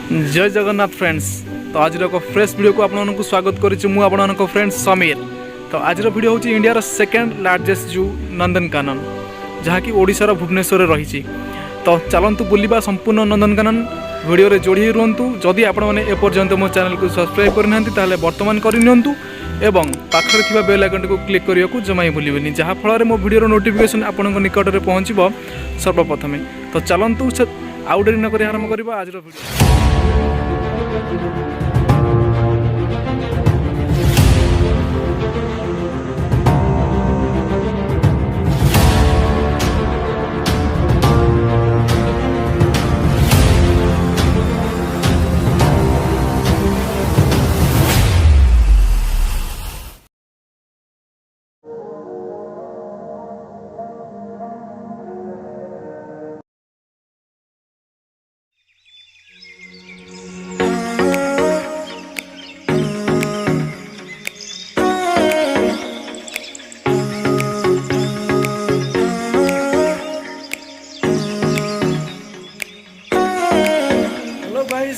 जय जगन्नाथ फ्रेंड्स। तो आज एक फ्रेश वीडियो को आपको स्वागत करुच्ची मु आपन फ्रेंड्स समीर। तो आज वीडियो हूँ इंडिया सेकेंड लार्जेस्ट जू नंदनकानन जहाँकि ओडिशार भुवनेश्वर रही। तो चलतु बुलवा संपूर्ण नंदनकानन वीडियो रे जोड़ी रुहतु। जदि आपने एपर्यंत मो चैनल को सब्सक्राइब करना बर्तमान करनियंतु एवं पाखरे थिबा बेल आइकन को क्लिक करिया को जमा ही भूलिबेनी, जहाँ फल मो वीडियो नोटिफिकेशन आपन निकट में पहुँचब सर्वप्रथमे। तो चलतु आउ डेरी नक आरंभ करवा आज वीडियो।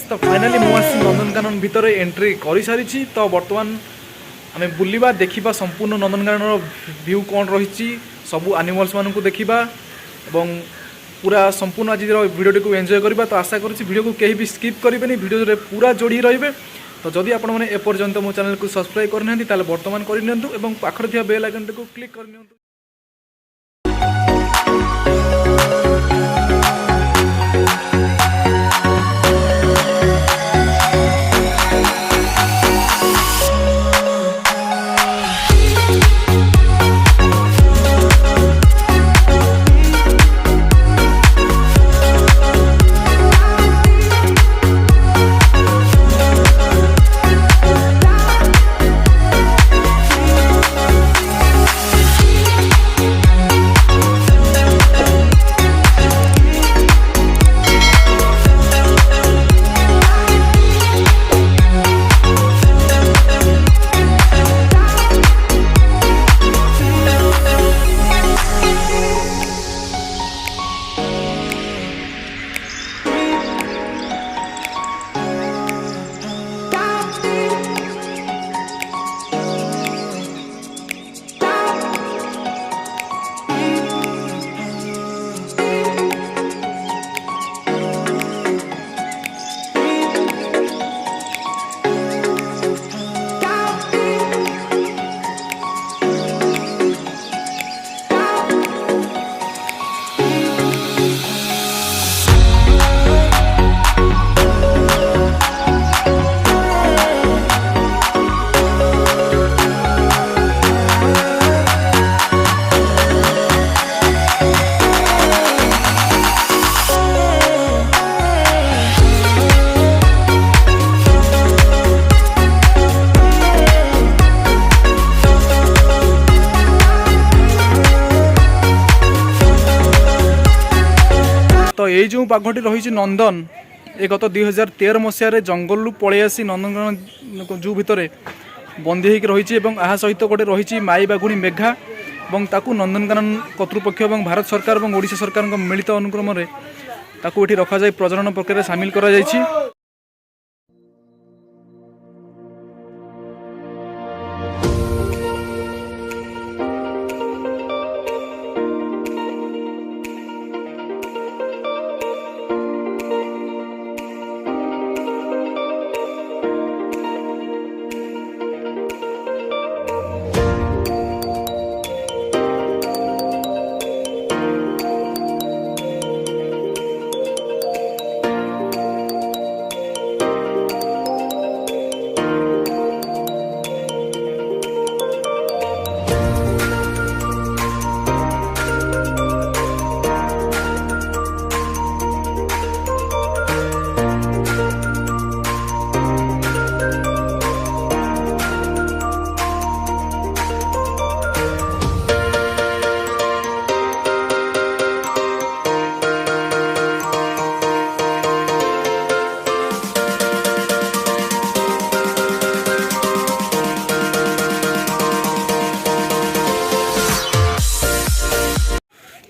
तो फाइनाली मुझे नंदनकानन भितर एंट्री कर सारी। तो बर्तमान आम बुलवा देखा संपूर्ण नंदनकानन व्यू कौन रही सबू एनिमल्स मान को देखा और पूरा संपूर्ण आज वीडियो को एंजॉय करवा। तो आशा करुँच वीडियो को कहीं भी स्किप करेंगे, वीडियो पूरा जोड़ी रहिबे। तो जदि आपने एपर्यंत मो चैनल को सब्सक्राइब करना बर्तमान करनियंतु एवं पाखरे थिबा बेल आइकन को क्लिक करनियंतु। तो ये जो बाघटी रही नंदन ये गत 2013 मसीह जंगल पलि आसी नंदनकानन जू भितर बंदी होकर रही। यहाँ सहित गोटे रही माई बाघुणी मेघा और ताकू नंदनकानन कर्तृपक्ष और भारत सरकार और ओडिशा सरकार मिलित अनुक्रम में ताकू ये रखा जाए प्रजनन प्रक्रिया सामिल करा जायछि।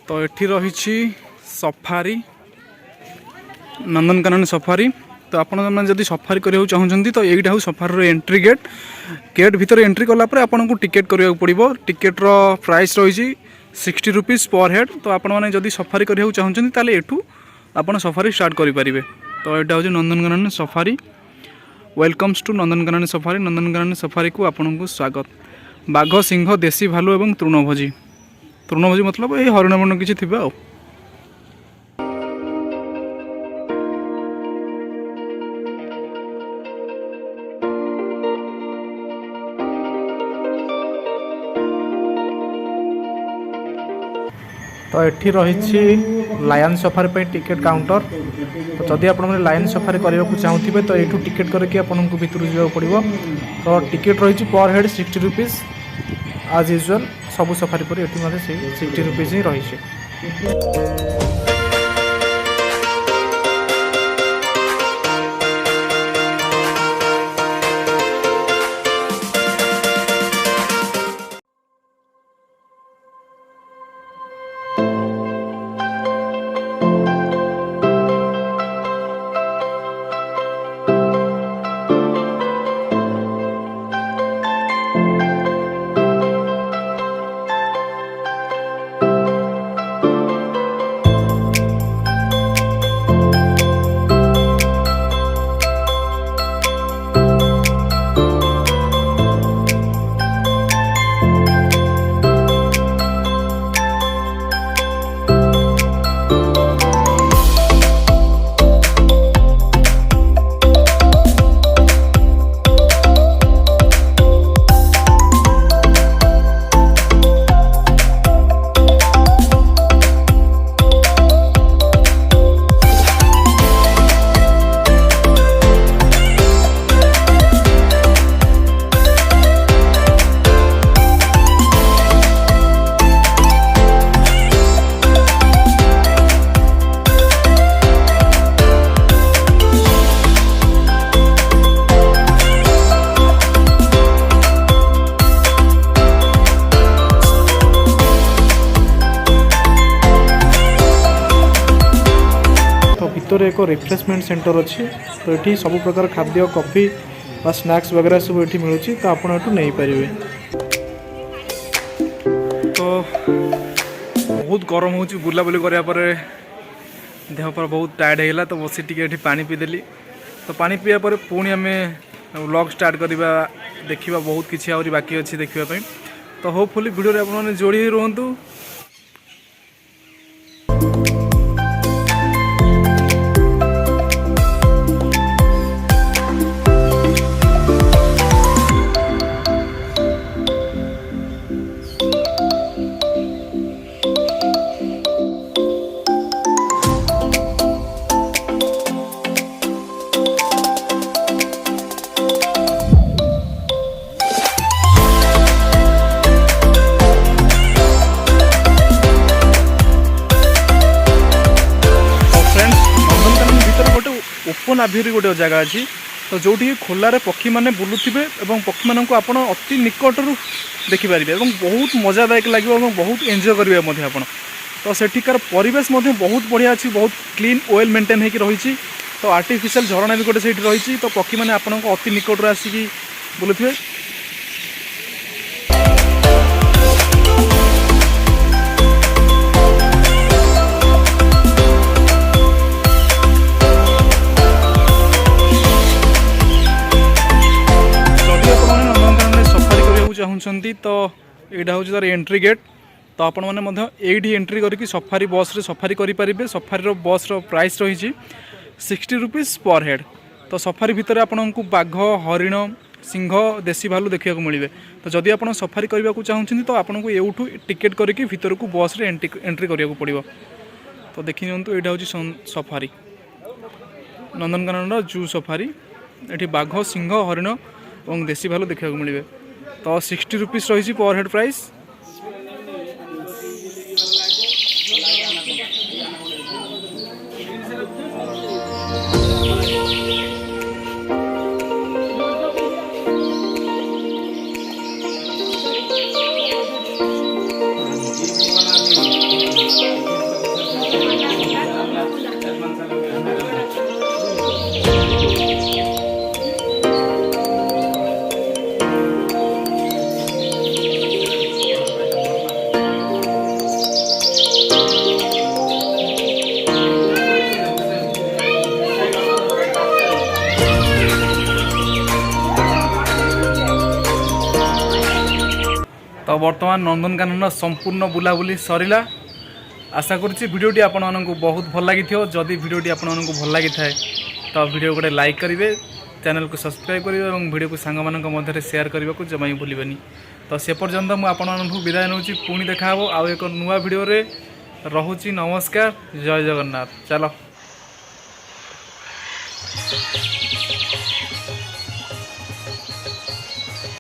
तो ये रही सफारी नंदनकानन सफारी तो आपने जब सफारी करने चाहते तो यहीटा हूँ सफारी एंट्री गेट। गेट भितर एंट्री कलापर आपको टिकेट करने पड़ो। टिकेटर प्राइस रही 60 रुपीज़ पर हेड। तो आपने जब सफारी करने चाहते तेल एठू आप सफारी स्टार्ट करेंगे। तो यहाँ हूँ Nandankanan safari. Welcomes to Nandankanan safari. Nandankanan safari को आपको स्वागत। बाघ, सिंह, देशी भालू और तृणभोजी। तृणभोजी मतलब ये हरिण मरण किसी थे। तो ये रही लायन सफारी पे टिकेट काउंटर। तो जदि आप लायन सफारी करने को चाहूँगे तो ये टिकेट करके आपको भितर जावाक पड़ो। तो टिकेट रही पर हेड 60 रुपीज़ आज यूजुअल सबू सफारी पर ये 60 रुपीज़ ही रही। भितर एक रिफ्रेशमेंट सेंटर अच्छी। तो ये सब प्रकार खाद्य, कॉफी और स्नैक्स वगैरह सब ये मिलूँ। तो आप नहीं पारे। तो बहुत गरम हो बुलाबुली कराया देह पर बहुत टायर्ड होगा। तो बसी टी पानी पीदेली। तो पानी पीया पर पुणी आम व्लॉग स्टार्ट करवा देखा। बहुत किसी आहरी बाकी अच्छी देखापी। तो होपफुली वीडियो आप जोड़ी रुहतु। ओपन आभिरी गोटे जगह अच्छी। तो जो खोलार पक्षी मैंने बुलूवे और पक्षी मान को आप अति निकटू देखिपारे और बहुत मजादायक लगे और बहुत एंजॉय करेंगे आप। तो सेठिकार परिवेश बहुत बढ़िया अच्छी। बहुत क्लीन वेल मेंटेन होकर रही। तो आर्टिफिशियल झरणा भी गोटे से रही। तो पक्षी मैंने आपको अति निकटू आसिक बुलूवे। चाहते तो यहाँ हूँ तार एंट्री गेट। तो आपण मैंने ये एंट्री करके सफारी बस रे सफारी करेंगे। सफारी बस प्राइस रही 60 रुपीज़ पर हेड। तो सफारी भितर आपको बाघ, हरिण, सिंह, देशी भालू देखा मिले। तो जदि आप सफारी करने को चाहते तो आपको एठू टिकेट करके भितर को बस रे एंट्री करने पड़ो। तो देखी नियंतु यहाँ हूँ सफारी नंदनकानन जू सफारी। ये बाघ, सिंह, हरिण और देशी भालू देखा मिले। तो 60 रुपीज़ रही पर हेड प्राइस। तो बर्तमान नंदनकानन संपूर्ण बुलाबुली सरला। आशा करुच्ची भिडियोटी आपण मानक बहुत भल लगी जदि भिडियोटी आपण मानक भल लगी थाए तो भिडियो गोटे लाइक करेंगे, चैनल को सब्सक्राइब करेंगे और भिडियो को सांग मानक मध्य शेयर करने को जमा भूलि। तो से पर्यंत मुझे आपण विदाय नौ पुणी देखा आउ एक नुआ भिडियो रे रोची। नमस्कार, जय जगन्नाथ। चलो।